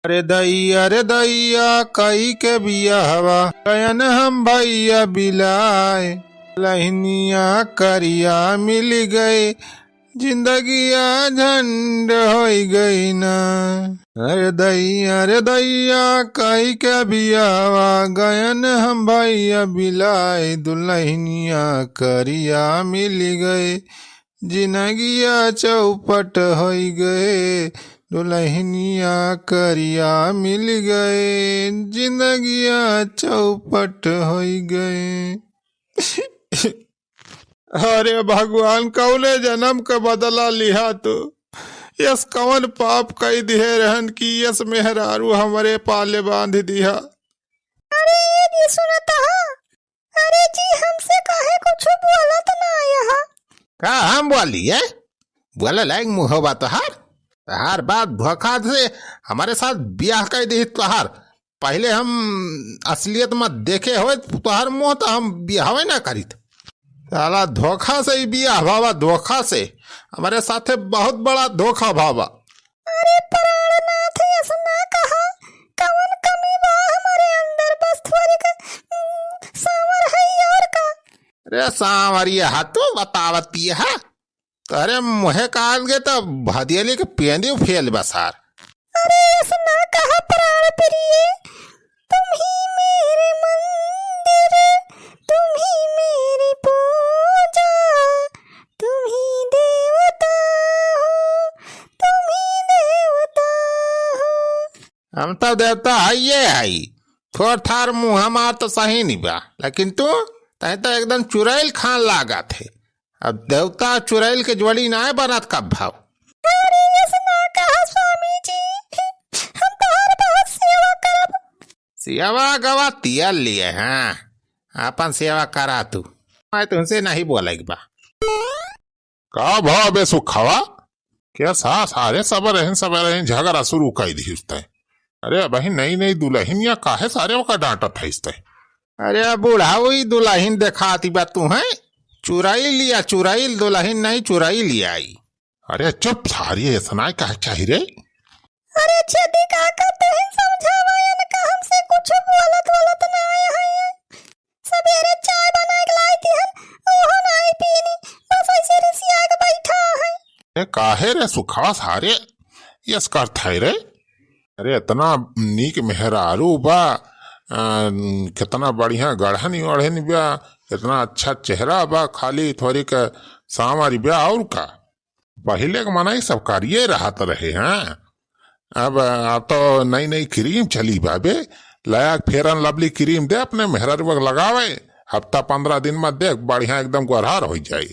रे दैया कई के बिया हवा कयन हम भैया बिलाए लहनिया करिया मिल गए जिंदगिया झंड हो गई ना। रे दैया कई के बिया हवा गयन हम भैया बिलाए दुल्हनिया करिया मिल गए जिंदगिया चौपट हो गए दुल्हनिया करिया मिल गए जिंदगिया चौपट हो गए। अरे भगवान कौने जन्म का बदला लिहा तो यस कवन पाप कई दिहे रहन की यस मेहरारू हमारे पाले बांध दिया। अरे ये नहीं सुनता हा? अरे जी हमसे काहे कुछ बोला तो ना आया का हम बोली है बोला लायक मुँह बात तहार बात धोखा से हमारे साथ ब्याह कर दी तोहार पहले हम असलियत में देखे हो तोहार मुँह तो हम ब्याह ना करी साला धोखा से ही ब्याह भावा धोखा से हमारे साथे बहुत बड़ा धोखा भावा। अरे प्राणनाथ ऐसा ना कहा कवन कमी बा हमारे अंदर बस थोड़ी का सांवर है और का। अरे सांवरिया हाथों बतावती है अरे मुहे काट गए तो भदियली के पेंदी फेल बसार। अरे ऐसा ना कहा प्राण प्रिय तुम ही मेरे मंदिर तुम ही मेरी पूजा तुम ही देवता हो तुम ही देवता हो। हम तो देवता है ये है थोड़ थार मुँह हमार तो सही नहीं बा लेकिन तू तय तो एकदम चुड़ैल खान लागा थे अब देवता चुड़ैल के जोड़ी ना बनत का भाव। अरे ऐसा ना कहा स्वामी जी हम तुम्हारे बहुत सेवा करब। सेवा गवा तियल लिए हाँ अपन सेवा करा तू मैं तुमसे नहीं बोलेगी बा का भाव बे सुखवा क्या सारे सब रहे झगड़ा शुरू कर दी उसते। अरे भाई नई नई दुल्हनिया काहे सारे का डांटा था इसते। अरे बूढ़ा हुई दुल्हन दिखाती बा तू है चुराई लिया चुराई दुल्हन नहीं चुराई लिया आई। अरे चुप सारी ऐसा कहा चाहिए रे। अरे छेदी का करते हैं समझावा या का हमसे कुछ बोलत ना आया है सवेरे चाय बना के लाई थी हम ओहो नहीं पीनी बस ऐसे रिसिया के बैठा है। ए काहे रे सुखवा सारे यस कर थे रे। अरे इतना नीक मेहरारू बा कितना बढ़िया गढ़नी वढ़नी बा इतना अच्छा चेहरा बा खाली थोड़ी का सांवरी बा और का पहले के मना सब करिए रहत रहे हैं अब तो नई नई क्रीम चली बाबे लायक फेरन लवली क्रीम दे अपने मेहरारू लगावे हफ्ता 15 दिन में देख बढ़िया एकदम गोरहार हो जाए।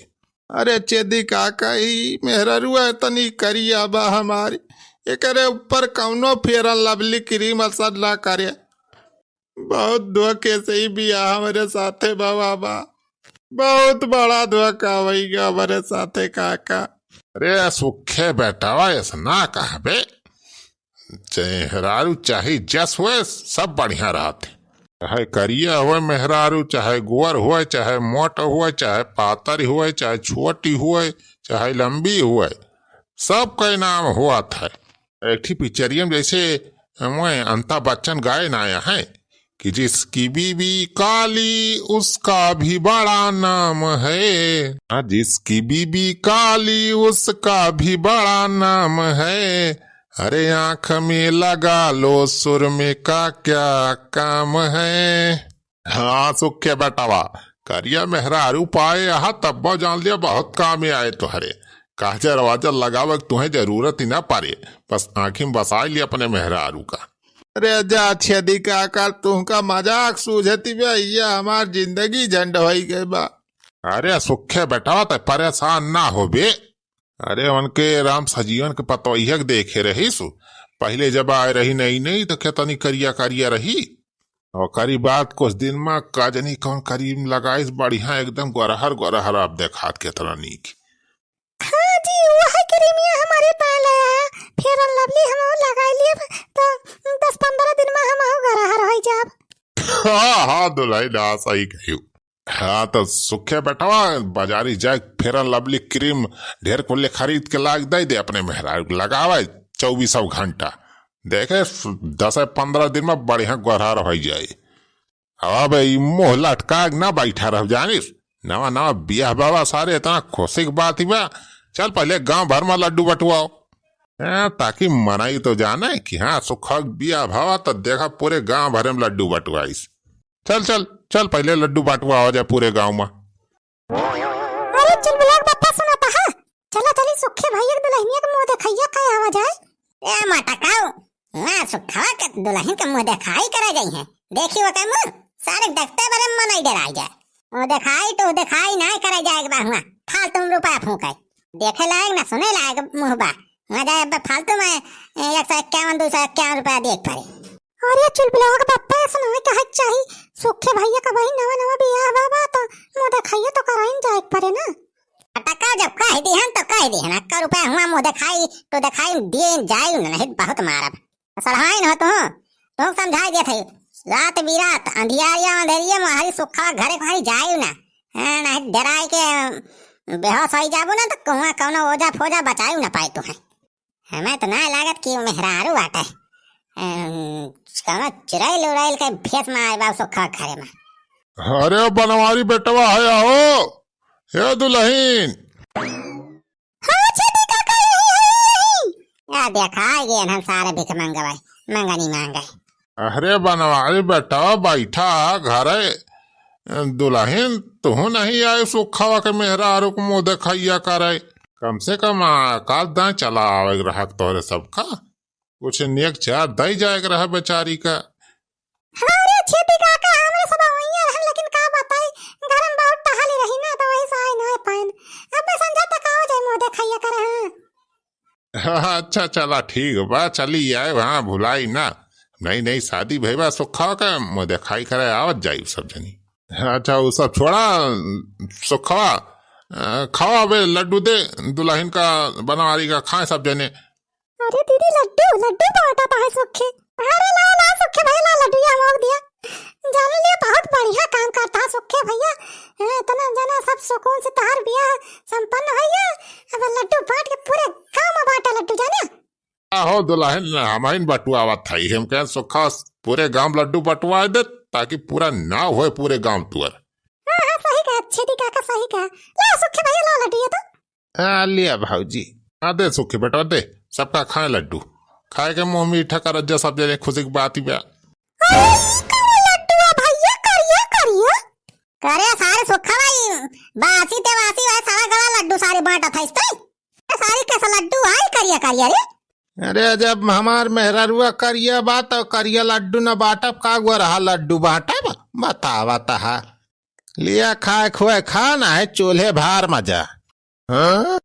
अरे चेदी काका ही मेहरारू तनी करिया बा हमारी एक ऊपर कौनो फेरन लवली क्रीम असर ना करे बहुत धोखे से ही बिया हमारे साथे बाबा बहुत बड़ा धोखा वहीगा हमारे साथे काका। अरे सुखे बेटावा ऐसा ना कहा बे मेहरारू चाहे जस हुए सब बढ़िया रहते चाहे करिया हुए मेहरारू चाहे गुअर हुए चाहे मोट हुए चाहे पातर हुए चाहे छोटी हुए चाहे लंबी हुए सब का नाम हुआ था। एक ही पिक्चरियम जैसे मैं अमिताभ बच्चन गाए ना आया है कि जिसकी बीबी काली उसका भी बड़ा नाम है जिसकी बीबी काली उसका भी बड़ा नाम है अरे आंख में लगा लो सुर में का क्या काम है। हाँ सुखे बेटावा करिया मेहरारू पाए यहाँ तब जान लिया बहुत काम आए तुहरे काजर वाजर लगावे तुम्हें जरूरत ही ना पारे बस आंखी में बसा लिया अपने मेहरारू का। अरे जा छेदी काका तुमका मजाक सूझती भैया हमार जिंदगी झंड हो गई बा। अरे सुखे बेटा तो परेशान ना हो बे। अरे उनके राम सजीवन के पतोहिया देखे रही सु पहले जब आए रही नई नई तो कितनी करिया करिया रही और करी बात कुछ दिन में काजनी कौन करीम लगाई बढ़िया एकदम गोरहर आप देखा कितना नीक। हाँ जी वह क्रीमिया हमारे पास आया फिर लवली हम लगा लिए तो 10-15 दिन में हम गोरहर हो जाब। हाँ दुल्हन ना सही कही। हाँ तो सुखे बेटवा बाजारी जाए फेरन लवली क्रीम ढेर कुल्ले खरीद के लाग दे अपने मेहरारू लगावे 2400 घंटा देखे 10-15 दिन में बढ़िया गोरहा रह जाए। अब ई मुँह लटका के ना बैठा रह जानिस। नवा नवा बियाह बाबा सारे इतना खुशी की बात ही बा। चल पहले गांव भर में लड्डू बटुआओ ताकि मनाई तो जाने कि हाँ सुखक बियाह भावा तो देखा पूरे गांव भर में लड्डू बटुआईस। चल चल चल पहले लड्डू बटुआ हो जाए पूरे गांव में। अरे चुलबुलाक बापा सुनाता है। चला चली सुखे भैया के दुल्हनिया के मुंह देखैया काय आवाज है। ए मटकाओ ना सुखवा के दुल्हन के मुंह दिखाई करा गई है। देखी वो मुंह सारे देखते बड़े मन ही डराई जाए। वो दिखाई ना करा जाएगा बा हुआ फालतू में रुपया फूके देखे लायक ना सुने लायक मुंह बा वहाँ जाए फालतू में 151-251 रुपया देख पड़े। अरे चुलबुलाक बापा सुनाए कहे चाहिए सुखे भैया का भाई नवा नवा बियाह बाबा तो मुंह देखैया तो कराइन जाए पड़े ना। टका जब कह दिहन तो कह दिहन 1 रुपया हुआ मुंह दिखाई तो दिखाई दिए जाए नहीं बहुत मारब सलहाइन हो तो समझा दिए थे रात बिरात अंधियारिया अंधेरिया में हरी सुखा घरे को हरी जायु ना नहीं डराई के बेहोश हो जाबू ना तो कुआं कौनो ओझा फोजा बचायु ना पाए तू है। हमें तो ना लागत कि मेहरारू बाटे कौनो चुड़ैल उड़ैल के भेस में आए बा सुखा घरे में। अरे बनवारी बेटवा है हो हे दुल्हन। हां छेदी काका यही देखा ये हम सारे भिख मंगवाए मंगा नहीं मांगे। अरे बनवारी बेटा बैठा घरे दुल्हन तू नहीं आए सुखावा के मेहरारू को मुँह देखैया करे। कम से कम काल दाएं चला आवे ग्राहक तोरे सबका कुछ नेक चार दई जाए रहा बेचारी का। अरे छेदी काका हमरे सब वहिया रहन लेकिन का बताई घर में बहुत टहली रही ना तो वही से ना पाइन अब समझा तक आओ जाए मुंह देखैया करे। हाँ अच्छा चला ठीक बा चली आए वहाँ भुलाई ना नहीं नहीं शादी भैया सुखा का मुँह दिखाई करे आवत जाई सब जनी। अच्छा वो सब छोड़ा सुखा खावा बे लड्डू दे दुल्हन का बनवारी का खाए सब जने। अरे दीदी लड्डू लड्डू बांटा है सुखे। अरे ला ला सुखे भैया ला लड्डू या मोग दिया जाने लिए बहुत बढ़िया काम करता है सुखे भैया इतना जना सब सुकून से तार बियाह संपन्न भैया अब लड्डू बांट के पूरे गांव में बांटा लड्डू जाने। आहो दुल्हन हमाइन बटुआवा था हम कह सुखा पूरे गांव लड्डू बटुआ दे ताकि पूरा ना हो पूरे गांव तुअर। हां सही कहा छेदी काका सही कहा ला सुखे भैया ला लड्डू ये तो लिया भाऊजी। हाँ दे सुखी बेटा दे सबका खाए लड्डू खाए के मुंह मीठा कर रज्जा सब जने खुशी की बात ही बा। लड्डू भैया करिया करिया करे सारे सुखा भाई बासी ते वासी वाला सारा गला लड्डू सारे बांटा था इसते सारी कैसा लड्डू आई करिया करिया रे। अरे जब हमार मेहरारुआ करिया बात और करिया लड्डू न बाटब का गो रहा लड्डू बाटब बतावा तहा लिया खाए खुए खाना है चूल्हे भार मजा। हाँ